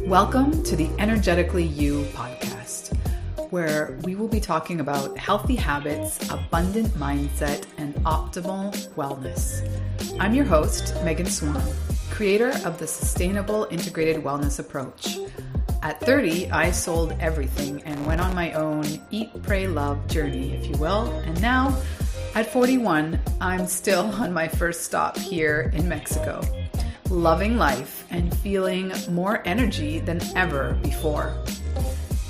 Welcome to the Energetically You podcast, where we will be talking about healthy habits, abundant mindset, and optimal wellness. I'm your host, Megan Swan, creator of the Sustainable Integrated Wellness Approach. At 30, I sold everything and went on my own eat, pray, love journey, if you will. And now, at 41, I'm still on my first stop here in Mexico, loving life and feeling more energy than ever before.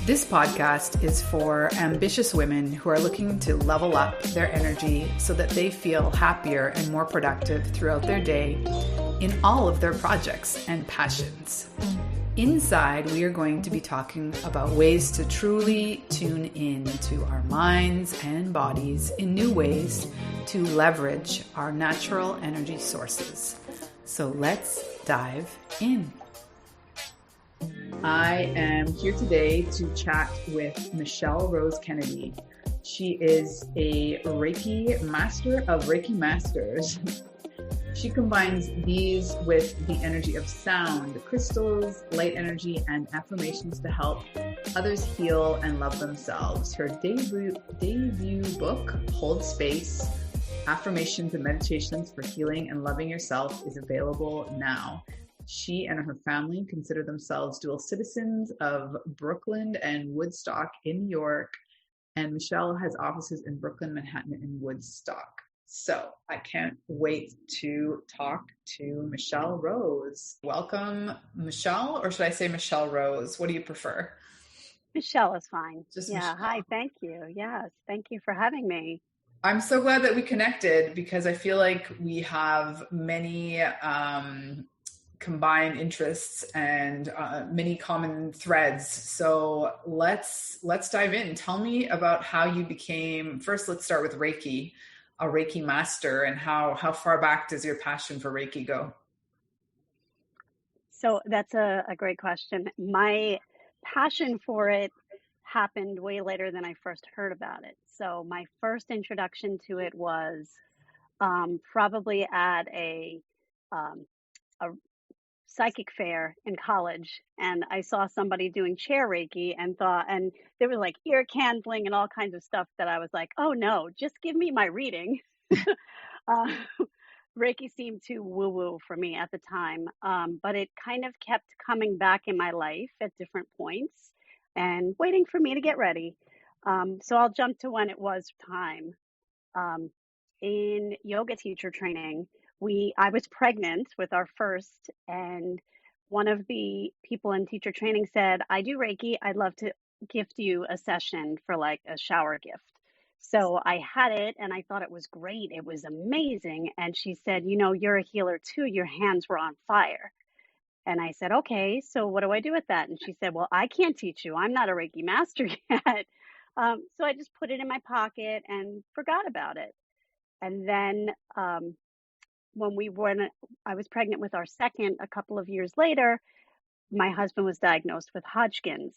This podcast is for ambitious women who are looking to level up their energy so that they feel happier and more productive throughout their day in all of their projects and passions. Inside, we are going to be talking about ways to truly tune in to our minds and bodies in new ways to leverage our natural energy sources. So let's dive in. I am here today to chat with Michelle Rose Kennedy. She is a Reiki master of Reiki masters. She combines these with the energy of sound, crystals, light energy, and affirmations to help others heal and love themselves. Her debut book, Hold Space, Affirmations and Meditations for Healing and Loving Yourself, is available now. She and her family consider themselves dual citizens of Brooklyn and Woodstock in New York, and Michelle has offices in Brooklyn, Manhattan, and Woodstock. So I can't wait to talk to Michelle Rose. Welcome, Michelle, or should I say Michelle Rose? What do you prefer? Michelle is fine. Just yeah. Michelle. Hi. Thank you. Yes. Thank you for having me. I'm so glad that we connected because I feel like we have many combined interests and many common threads. So let's dive in. Tell me about how you became, first let's start with Reiki, a Reiki master, and how far back does your passion for Reiki go? So that's a great question. My passion for it happened way later than I first heard about it. So my first introduction to it was probably at a psychic fair in college, and I saw somebody doing chair Reiki and there was like ear candling and all kinds of stuff that I was like, oh no, just give me my reading. Reiki seemed too woo-woo for me at the time, but it kind of kept coming back in my life at different points and waiting for me to get ready. So I'll jump to when it was time. In yoga teacher training, I was pregnant with our first, and one of the people in teacher training said, I do Reiki. I'd love to gift you a session for like a shower gift. So I had it and I thought it was great. It was amazing. And she said, you know, you're a healer too. Your hands were on fire. And I said, okay, so what do I do with that? And she said, well, I can't teach you. I'm not a Reiki master yet. So I just put it in my pocket and forgot about it. And then when I was pregnant with our second, a couple of years later, my husband was diagnosed with Hodgkin's,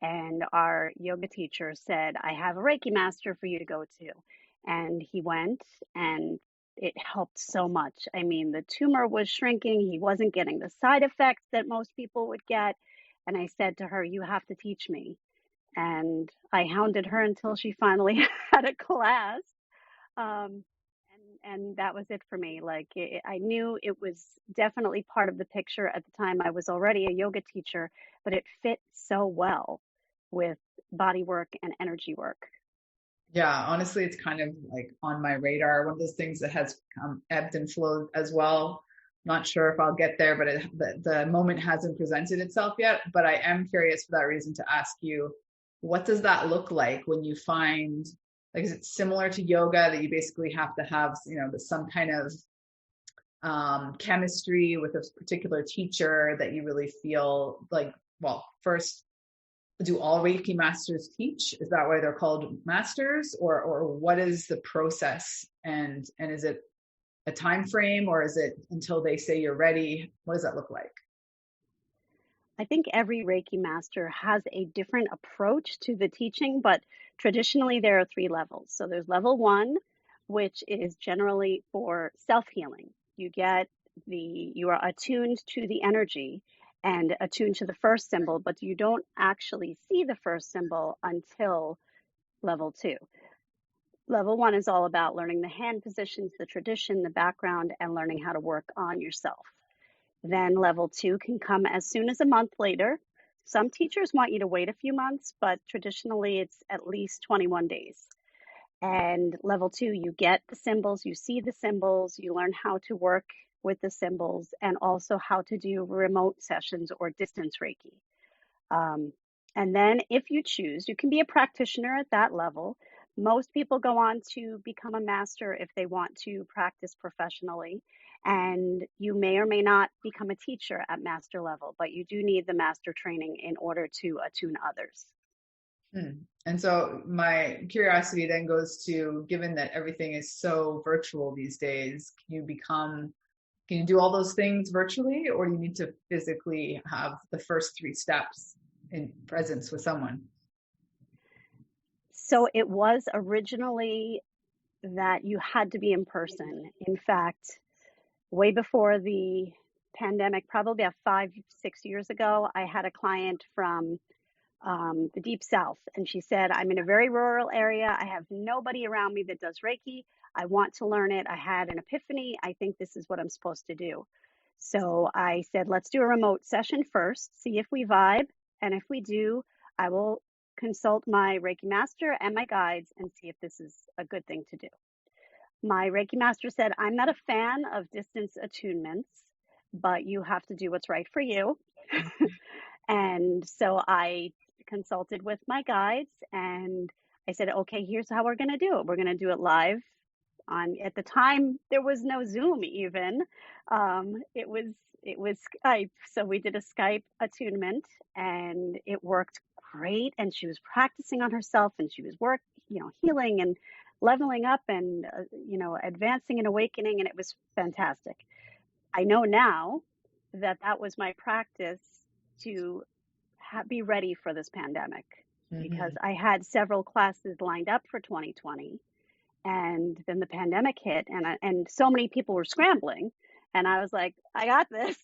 and our yoga teacher said, I have a Reiki master for you to go to. And he went, and it helped so much. I mean, the tumor was shrinking. He wasn't getting the side effects that most people would get. And I said to her, you have to teach me. And I hounded her until she finally had a class. And that was it for me. Like I knew it was definitely part of the picture at the time. I was already a yoga teacher, but it fit so well with body work and energy work. Yeah, honestly, it's kind of like on my radar. One of those things that has ebbed and flowed as well. Not sure if I'll get there, but the moment hasn't presented itself yet. But I am curious for that reason to ask you, what does that look like when you find, like, is it similar to yoga that you basically have to have, you know, some kind of chemistry with a particular teacher that you really feel like, well, first, do all Reiki masters teach? Is that why they're called masters, or what is the process? And is it a time frame, or is it until they say you're ready? What does that look like? I think every Reiki master has a different approach to the teaching, but traditionally there are 3 levels. So there's level 1, which is generally for self-healing. You are attuned to the energy and attune to the first symbol, but you don't actually see the first symbol until level 2. Level 1 is all about learning the hand positions, the tradition, the background, and learning how to work on yourself. Then level 2 can come as soon as a month later. Some teachers want you to wait a few months, but traditionally it's at least 21 days. And level 2, you get the symbols, you see the symbols, you learn how to work with the symbols, and also how to do remote sessions or distance Reiki. And then if you choose, you can be a practitioner at that level. Most people go on to become a master if they want to practice professionally. And you may or may not become a teacher at master level, but you do need the master training in order to attune others. And so my curiosity then goes to, given that everything is so virtual these days, can you do all those things virtually, or do you need to physically have the first 3 steps in presence with someone? So it was originally that you had to be in person. In fact, way before the pandemic, probably about 5, 6 years ago, I had a client from the deep south, and she said, I'm in a very rural area. I have nobody around me that does Reiki. I want to learn it. I had an epiphany. I think this is what I'm supposed to do. So I said, let's do a remote session first, see if we vibe. And if we do, I will consult my Reiki master and my guides and see if this is a good thing to do. My Reiki master said, I'm not a fan of distance attunements, but you have to do what's right for you. And so I consulted with my guides and I said, okay, here's how we're going to do it. We're going to do it live at the time, there was no Zoom even. It was Skype. So we did a Skype attunement and it worked great. And she was practicing on herself and she was healing and leveling up and, advancing and awakening. And it was fantastic. I know now that was my practice to be ready for this pandemic, because I had several classes lined up for 2020 and then the pandemic hit and so many people were scrambling and I was like, I got this.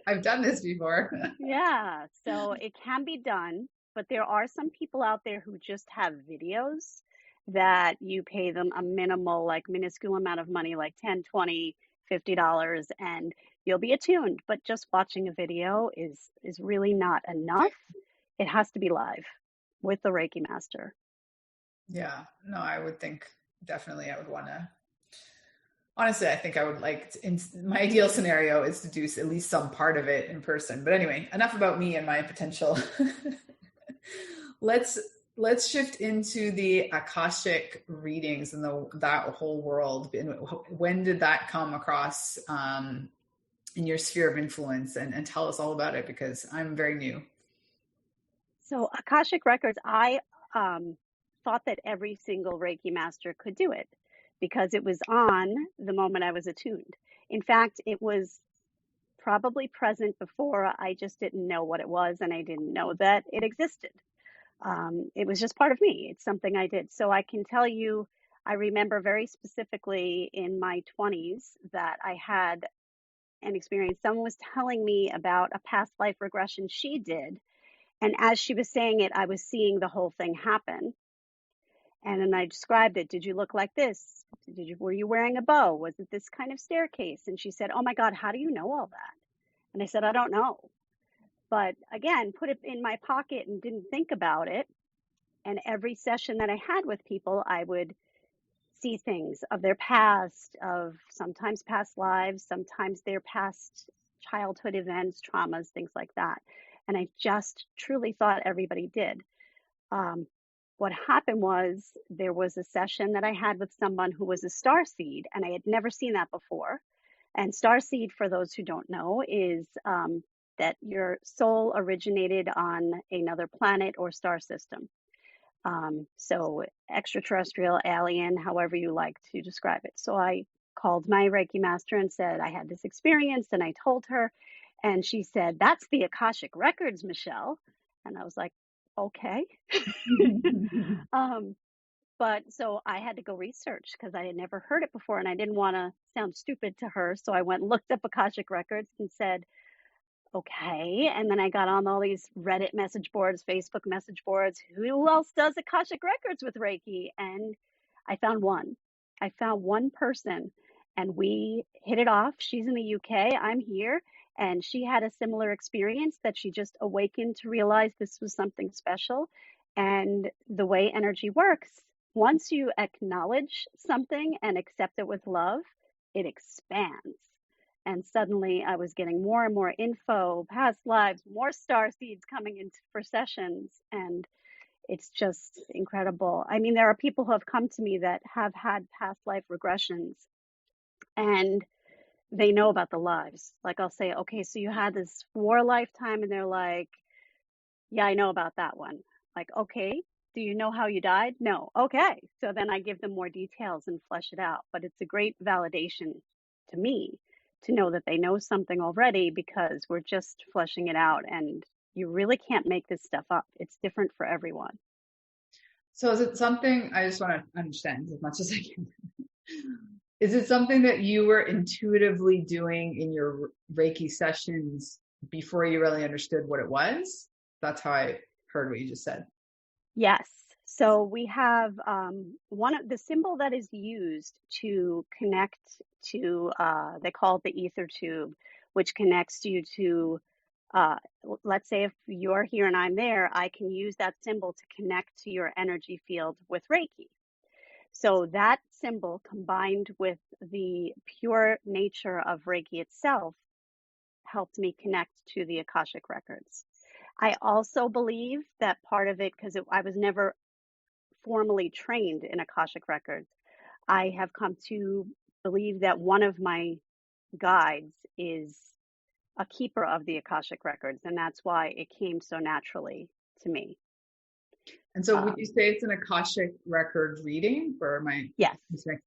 I've done this before. Yeah. So it can be done, but there are some people out there who just have videos that you pay them a minuscule amount of money, like $10, $20, $50, and you'll be attuned. But just watching a video is really not enough. It has to be live with the Reiki master. Yeah, no, I would think definitely I would want to. Honestly, I think I would in my ideal scenario is to do at least some part of it in person. But anyway, enough about me and my potential. Let's shift into the Akashic readings and that whole world. When did that come across in your sphere of influence? And tell us all about it, because I'm very new. So Akashic Records, I thought that every single Reiki master could do it because it was on the moment I was attuned. In fact, it was probably present before. I just didn't know what it was and I didn't know that it existed. It was just part of me. It's something I did. So I can tell you, I remember very specifically in my 20s that I had an experience. Someone was telling me about a past life regression she did. And as she was saying it, I was seeing the whole thing happen. And then I described it. Did you look like this? Were you wearing a bow? Was it this kind of staircase? And she said, oh my God, how do you know all that? And I said, I don't know. But again, put it in my pocket and didn't think about it. And every session that I had with people, I would see things of their past, of sometimes past lives, sometimes their past childhood events, traumas, things like that. And I just truly thought everybody did. What happened was there was a session that I had with someone who was a starseed, and I had never seen that before. And starseed, for those who don't know, is that your soul originated on another planet or star system. So extraterrestrial, alien, however you like to describe it. So I called my Reiki master and said, I had this experience, and I told her, and she said, that's the Akashic Records, Michelle. And I was like, okay. But so I had to go research because I had never heard it before and I didn't want to sound stupid to her. So I went and looked up Akashic Records and said, okay. And then I got on all these Reddit message boards, Facebook message boards. Who else does Akashic Records with Reiki? And I found one. I found one person and we hit it off. She's in the UK, I'm here. And she had a similar experience that she just awakened to realize this was something special. And the way energy works, once you acknowledge something and accept it with love, it expands. And suddenly I was getting more and more info, past lives, more star seeds coming in for sessions. And it's just incredible. I mean, there are people who have come to me that have had past life regressions and they know about the lives. Like I'll say, okay, so you had this war lifetime, and they're like, yeah, I know about that one. Like, okay, do you know how you died? No. Okay. So then I give them more details and flesh it out. But it's a great validation to me to know that they know something already because we're just fleshing it out. And you really can't make this stuff up. It's different for everyone. So is it something, I just want to understand as much as I can. Is it something that you were intuitively doing in your Reiki sessions before you really understood what it was? That's how I heard what you just said. Yes. So we have one of the symbol that is used to connect to, they call it the ether tube, which connects you to, let's say if you're here and I'm there, I can use that symbol to connect to your energy field with Reiki. So that symbol combined with the pure nature of Reiki itself helped me connect to the Akashic Records. I also believe that part of it, because I was never formally trained in Akashic Records, I have come to believe that one of my guides is a keeper of the Akashic Records, and that's why it came so naturally to me. And so would you say it's an Akashic Record reading for my? Yes.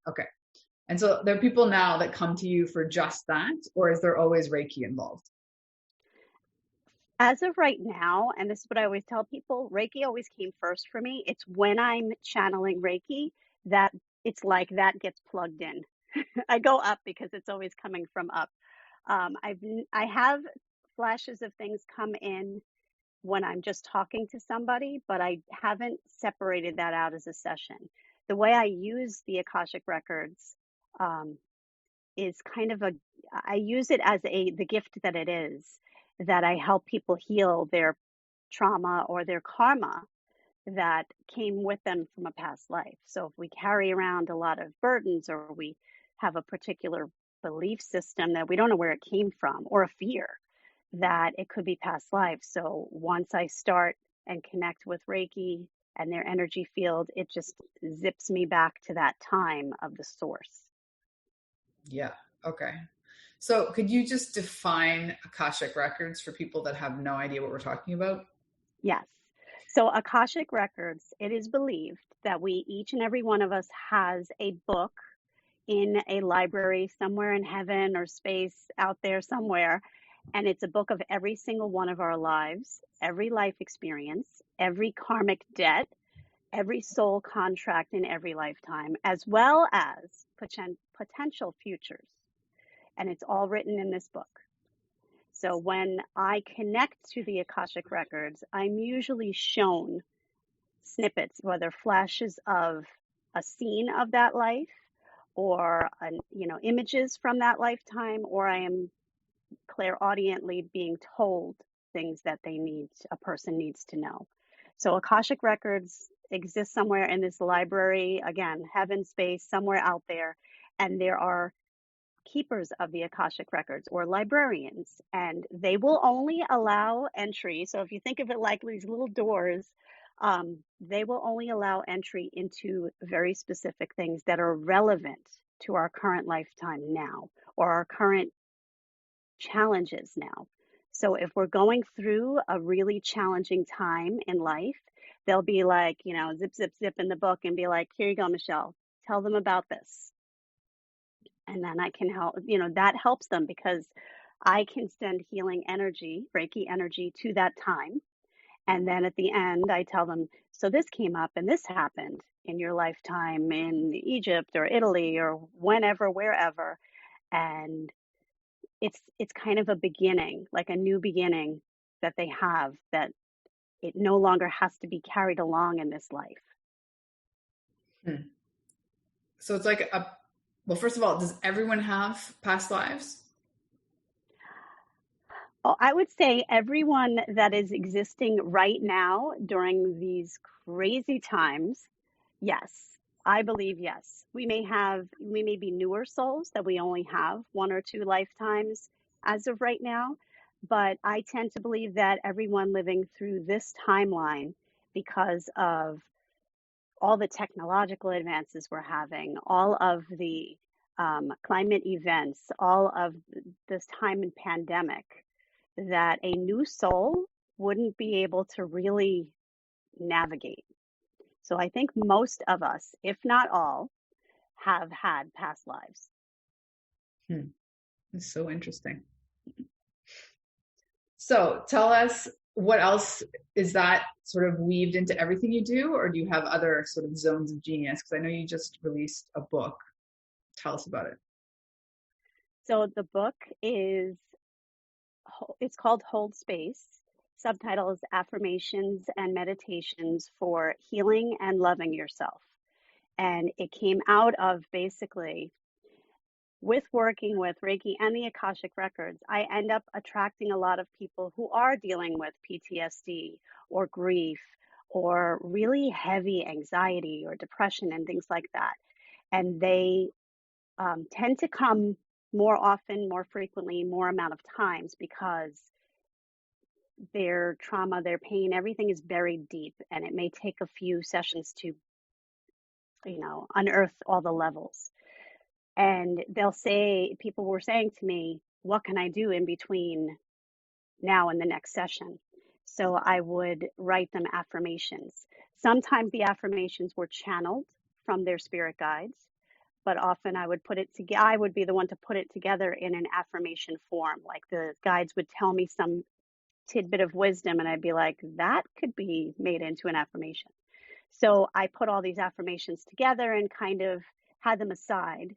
Okay. And so there are people now that come to you for just that, or is there always Reiki involved? As of right now, and this is what I always tell people, Reiki always came first for me. It's when I'm channeling Reiki that it's like that gets plugged in. I go up because it's always coming from up. I have flashes of things come in when I'm just talking to somebody, but I haven't separated that out as a session. The way I use the Akashic Records is kind of I use it as the gift that it is, that I help people heal their trauma or their karma that came with them from a past life. So if we carry around a lot of burdens, or we have a particular belief system that we don't know where it came from, or a fear, that it could be past life. So once I start and connect with Reiki and their energy field, it just zips me back to that time of the source. Yeah. Okay. So could you just define Akashic Records for people that have no idea what we're talking about? Yes. So Akashic Records, it is believed that each and every one of us has a book in a library somewhere in heaven or space out there somewhere. And it's a book of every single one of our lives, every life experience, every karmic debt, every soul contract in every lifetime, as well as potential futures. And it's all written in this book. So when I connect to the Akashic Records, I'm usually shown snippets, whether flashes of a scene of that life, or images from that lifetime, or I am clairaudiently being told things that a person needs to know. So Akashic Records exist somewhere in this library, again, heaven, space, somewhere out there, and there are keepers of the Akashic Records, or librarians, and they will only allow entry. So if you think of it like these little doors, they will only allow entry into very specific things that are relevant to our current lifetime now, or our current challenges now. So if we're going through a really challenging time in life, they'll be like, zip, zip, zip in the book and be like, here you go, Michelle, tell them about this. And then I can help, that helps them, because I can send healing energy, Reiki energy, to that time. And then at the end, I tell them, so this came up and this happened in your lifetime in Egypt or Italy or whenever, wherever. And it's kind of a beginning, like a new beginning that they have, that it no longer has to be carried along in this life. Hmm. So it's like well, first of all, does everyone have past lives? Oh, I would say everyone that is existing right now during these crazy times, yes. I believe yes. We may be newer souls that we only have one or two lifetimes as of right now, but I tend to believe that everyone living through this timeline, because of all the technological advances we're having, all of the climate events, all of this time in pandemic, that a new soul wouldn't be able to really navigate. So I think most of us, if not all, have had past lives. It's so interesting. So tell us, what else is that sort of weaved into everything you do, or do you have other sort of zones of genius? Because I know you just released a book. Tell us about it. So the book it's called Hold Space. Subtitle is Affirmations and Meditations for Healing and Loving Yourself. And it came out of basically, with working with Reiki and the Akashic Records, I end up attracting a lot of people who are dealing with PTSD or grief or really heavy anxiety or depression and things like that. And they tend to come more often, more frequently, more amount of times, because their trauma, their pain, everything is buried deep, and it may take a few sessions to, unearth all the levels. And people were saying to me, what can I do in between now and the next session? So I would write them affirmations. Sometimes the affirmations were channeled from their spirit guides, but often I would I would be the one to put it together in an affirmation form. Like the guides would tell me some tidbit of wisdom, and I'd be like, that could be made into an affirmation. So I put all these affirmations together and kind of had them aside.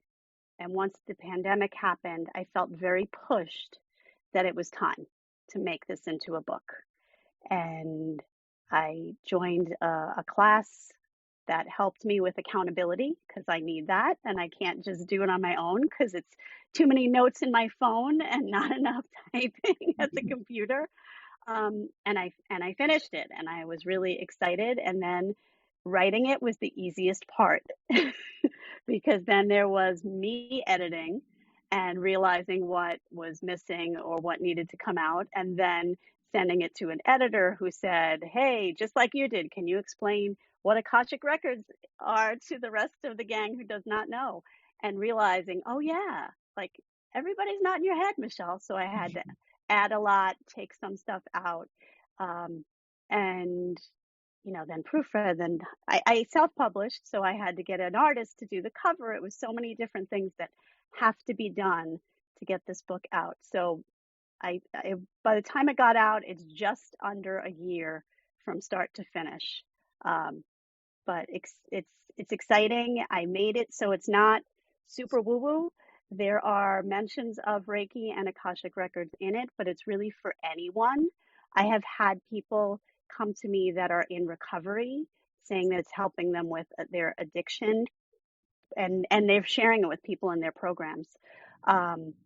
And once the pandemic happened, I felt very pushed that it was time to make this into a book. And I joined a class that helped me with accountability, because I need that. And I can't just do it on my own, because it's too many notes in my phone and not enough typing at the computer. And I finished it, and I was really excited. And then writing it was the easiest part, because then there was me editing and realizing what was missing or what needed to come out, and then sending it to an editor who said, hey, just like you did, can you explain what Akashic Records are to the rest of the gang who does not know? And realizing, oh yeah, like everybody's not in your head, Michelle. So I had to add a lot, take some stuff out, and then proofread. And I self-published, so I had to get an artist to do the cover. It was so many different things that have to be done to get this book out. So I by the time it got out, it's just under a year from start to finish. But it's exciting. I made it so it's not super woo-woo. There are mentions of Reiki and Akashic Records in it, but it's really for anyone. I have had people come to me that are in recovery, saying that it's helping them with their addiction, and they're sharing it with people in their programs.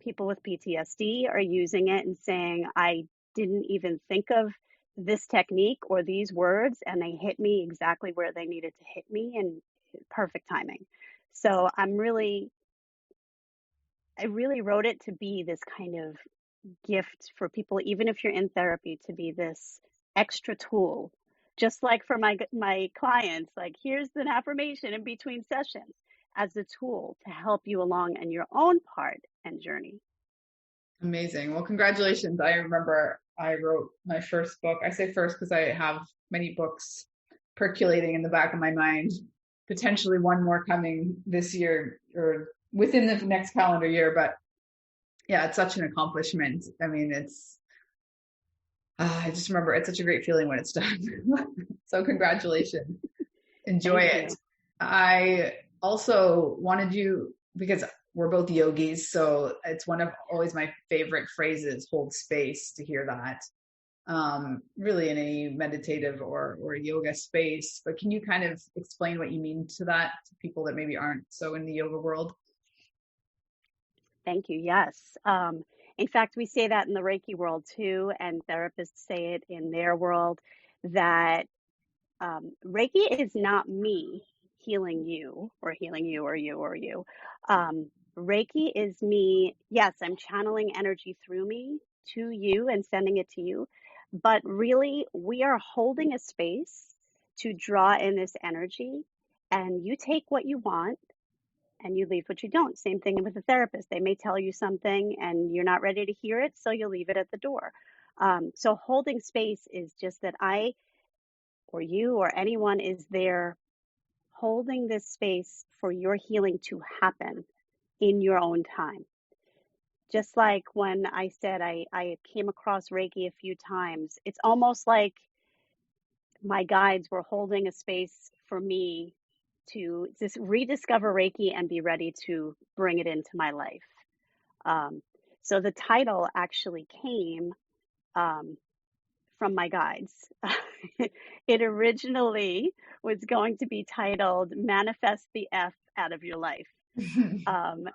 People with PTSD are using it and saying, I didn't even think of this technique or these words, and they hit me exactly where they needed to hit me, and perfect timing. So I really wrote it to be this kind of gift for people, even if you're in therapy, to be this extra tool, just like for my clients, like here's an affirmation in between sessions, as a tool to help you along in your own part and journey. Amazing. Well, congratulations. I remember I wrote my first book. I say first because I have many books percolating in the back of my mind, potentially one more coming this year or within the next calendar year. But yeah, it's such an accomplishment. I mean, I just remember it's such a great feeling when it's done. So congratulations. Enjoy it. I also wanted you because we're both yogis, so it's one of always my favorite phrases, hold space, to hear that. Really in any meditative or yoga space. But can you kind of explain what you mean to that to people that maybe aren't so in the yoga world? Thank you. Yes. In fact, we say that in the Reiki world too, and therapists say it in their world that Reiki is not me healing you or healing you or you or you. Reiki is me. Yes, I'm channeling energy through me to you and sending it to you. But really, we are holding a space to draw in this energy, and you take what you want and you leave what you don't. Same thing with a therapist. They may tell you something and you're not ready to hear it, so you leave it at the door. So holding space is just that I or you or anyone is there holding this space for your healing to happen in your own time. Just like when I said I came across Reiki a few times, it's almost like my guides were holding a space for me to just rediscover Reiki and be ready to bring it into my life. So the title actually came from my guides. It originally was going to be titled Manifest the F Out of Your Life.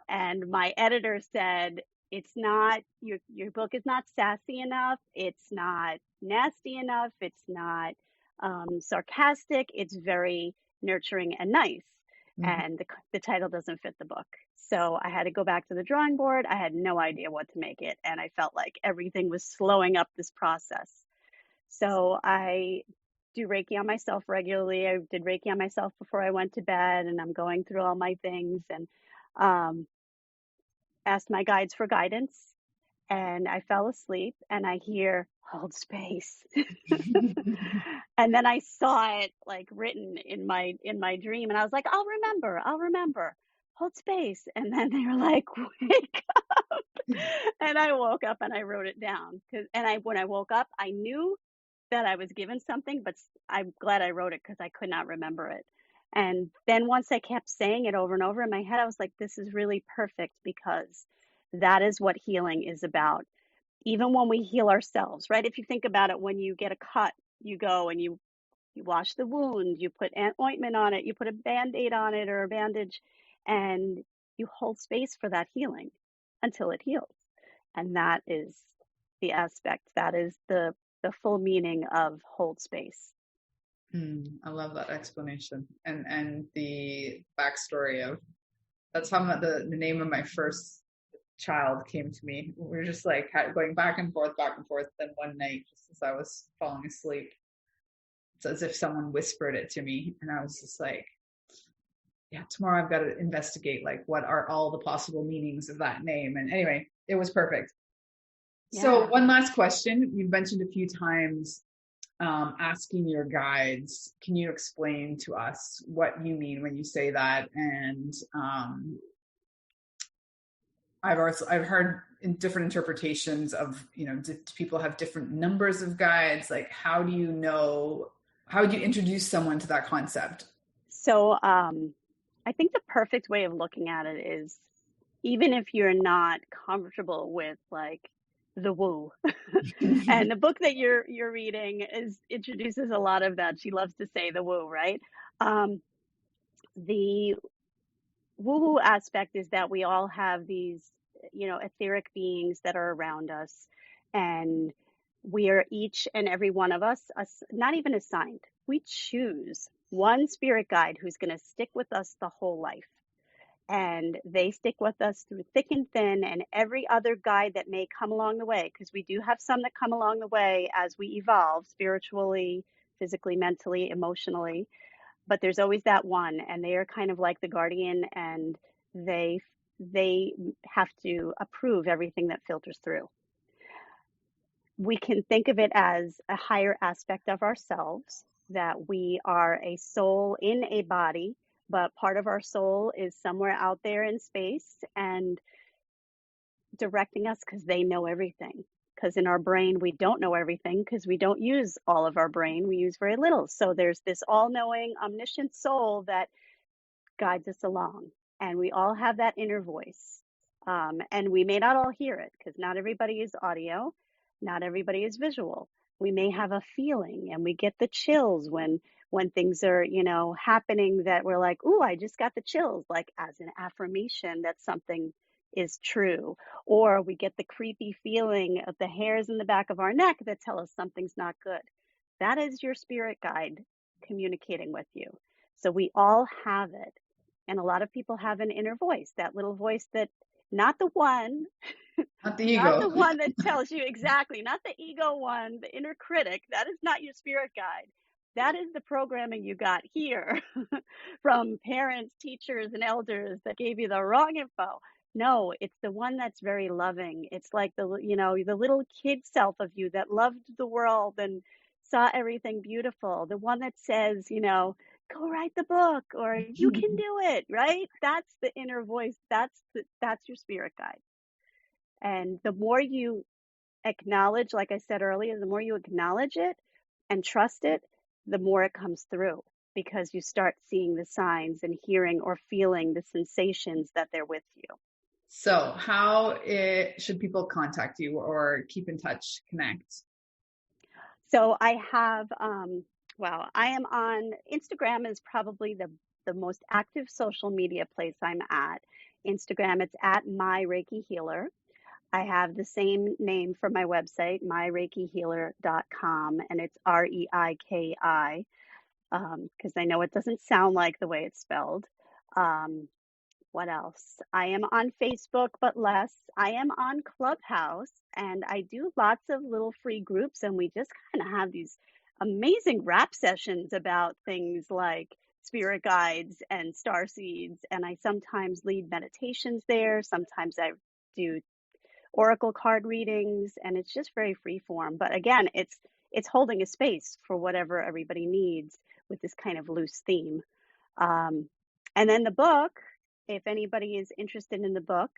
And my editor said, it's not, your book is not sassy enough. It's not nasty enough. It's not sarcastic. It's very nurturing and nice. And the title doesn't fit the book. So I had to go back to the drawing board. I had no idea what to make it. And I felt like everything was slowing up this process. So I do Reiki on myself regularly. I did Reiki on myself before I went to bed, and I'm going through all my things and asked my guides for guidance. And I fell asleep and I hear, hold space. And then I saw it like written in my dream, and I was like, I'll remember, hold space. And then they were like, wake up. And I woke up and I wrote it down. When I woke up, I knew that I was given something, but I'm glad I wrote it because I could not remember it. And then once I kept saying it over and over in my head, I was like, this is really perfect, because that is what healing is about. Even when we heal ourselves, right? If you think about it, when you get a cut, you go and you wash the wound, you put an ointment on it, you put a Band-Aid on it or a bandage, and you hold space for that healing until it heals. And that is the aspect, that is the full meaning of hold space. I love that explanation and the backstory of that's how the name of my first child came to me. We were just like going back and forth. Then one night, just as I was falling asleep, it's as if someone whispered it to me, and I was just like, yeah, tomorrow I've got to investigate like what are all the possible meanings of that name. And anyway, it was perfect. Yeah. So one last question. You've mentioned a few times asking your guides. Can you explain to us what you mean when you say that? And I've heard in different interpretations of, do people have different numbers of guides? Like, how would you introduce someone to that concept? So I think the perfect way of looking at it is, even if you're not comfortable with like the woo, and the book that you're reading introduces a lot of that. She loves to say the woo, right? The woo-woo aspect is that we all have these, etheric beings that are around us, and we are each and every one of us, not even assigned. We choose one spirit guide who's going to stick with us the whole life. And they stick with us through thick and thin, and every other guide that may come along the way, because we do have some that come along the way as we evolve spiritually, physically, mentally, emotionally. But there's always that one, and they are kind of like the guardian, and they have to approve everything that filters through. We can think of it as a higher aspect of ourselves, that we are a soul in a body, but part of our soul is somewhere out there in space and directing us, because they know everything. Because in our brain, we don't know everything, because we don't use all of our brain. We use very little. So there's this all-knowing, omniscient soul that guides us along. And we all have that inner voice. And we may not all hear it because not everybody is audio, not everybody is visual. We may have a feeling and we get the chills when things are, happening that we're like, "Ooh, I just got the chills," like as an affirmation that something is true. Or we get the creepy feeling of the hairs in the back of our neck that tell us something's not good. That is your spirit guide communicating with you. So we all have it. And a lot of people have an inner voice, that little voice that not the one, Not the not ego. the one that tells you exactly, not the ego one, the inner critic. That is not your spirit guide. That is the programming you got here from parents, teachers, and elders that gave you the wrong info. No, it's the one that's very loving. It's like the little kid self of you that loved the world and saw everything beautiful. The one that says, go write the book or you can do it, right? That's the inner voice. That's your spirit guide. And the more you acknowledge, like I said earlier, the more you acknowledge it and trust it, the more it comes through because you start seeing the signs and hearing or feeling the sensations that they're with you. So how should people contact you or keep in touch, connect? So I have, I am on Instagram is probably the most active social media place I'm at. Instagram, it's at My Reiki Healer. I have the same name for my website, myreikihealer.com, and it's REIKI, because I know it doesn't sound like the way it's spelled. What else? I am on Facebook, but less. I am on Clubhouse, and I do lots of little free groups, and we just kind of have these amazing rap sessions about things like spirit guides and star seeds. And I sometimes lead meditations there. Sometimes I do oracle card readings, and it's just very free form. But again, it's holding a space for whatever everybody needs with this kind of loose theme. And then the book, if anybody is interested in the book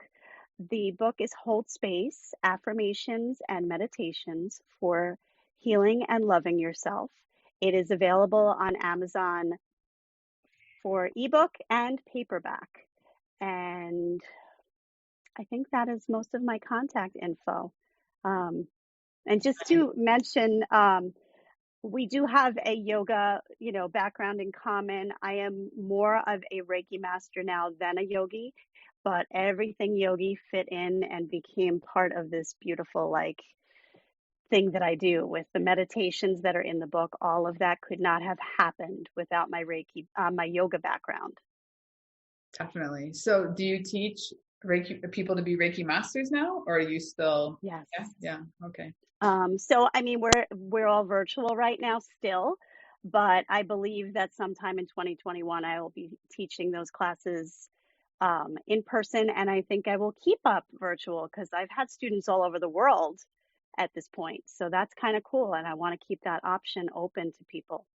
is Hold Space, Affirmations and Meditations for Healing and Loving Yourself. It is available on Amazon for ebook and paperback. And I think that is most of my contact info. And just to mention, we do have a yoga, background in common. I am more of a Reiki master now than a yogi, but everything yogi fit in and became part of this beautiful, thing that I do with the meditations that are in the book. All of that could not have happened without my Reiki, my yoga background. Definitely. So do you teach Reiki people to be Reiki masters now, or are you still? Yes. Yeah. Okay. So I mean, we're all virtual right now still, but I believe that sometime in 2021 I will be teaching those classes in person, and I think I will keep up virtual because I've had students all over the world at this point. So that's kind of cool, and I want to keep that option open to people.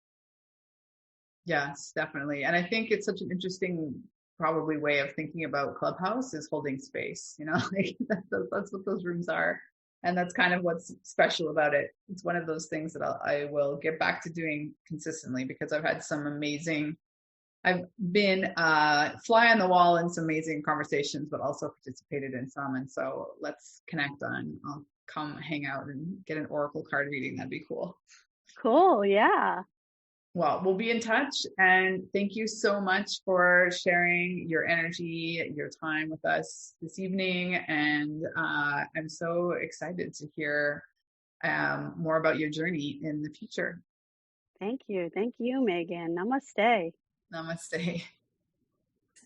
Yes, definitely. And I think it's such an interesting, probably way of thinking about Clubhouse is holding space, like that's what those rooms are. And that's kind of what's special about it. It's one of those things that I will get back to doing consistently because I've had I've been fly on the wall in some amazing conversations, but also participated in some. And so let's connect I'll come hang out and get an oracle card reading. That'd be cool. Cool. Yeah. Well, we'll be in touch, and thank you so much for sharing your energy, your time with us this evening. And I'm so excited to hear more about your journey in the future. Thank you. Thank you, Megan. Namaste. Namaste.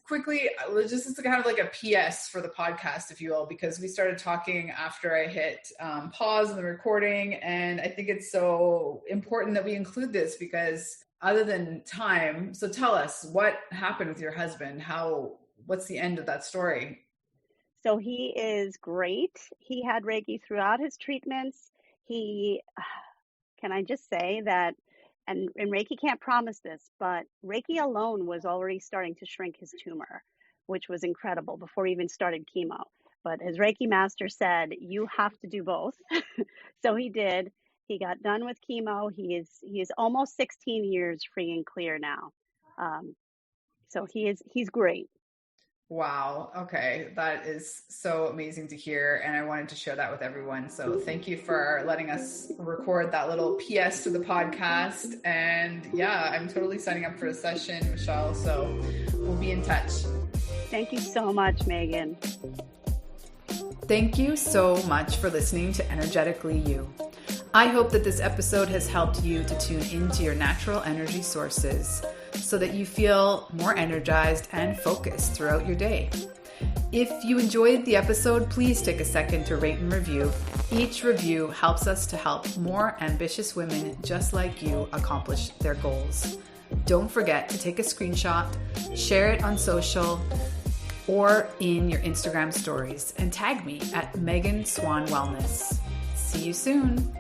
Quickly, just as kind of like a PS for the podcast, if you will, because we started talking after I hit pause in the recording. And I think it's so important that we include this because other than time, so tell us what happened with your husband. What's the end of that story? So he is great. He had Reiki throughout his treatments. Can I just say that, and Reiki can't promise this, but Reiki alone was already starting to shrink his tumor, which was incredible before he even started chemo. But his Reiki master said, you have to do both. So he did. He got done with chemo. He is almost 16 years free and clear now. So he's great. Wow. Okay. That is so amazing to hear. And I wanted to share that with everyone. So thank you for letting us record that little PS to the podcast. And yeah, I'm totally signing up for a session, Michelle. So we'll be in touch. Thank you so much, Megan. Thank you so much for listening to Energetically You. I hope that this episode has helped you to tune into your natural energy sources so that you feel more energized and focused throughout your day. If you enjoyed the episode, please take a second to rate and review. Each review helps us to help more ambitious women just like you accomplish their goals. Don't forget to take a screenshot, share it on social or in your Instagram stories, and tag me at Megan Swan Wellness. See you soon.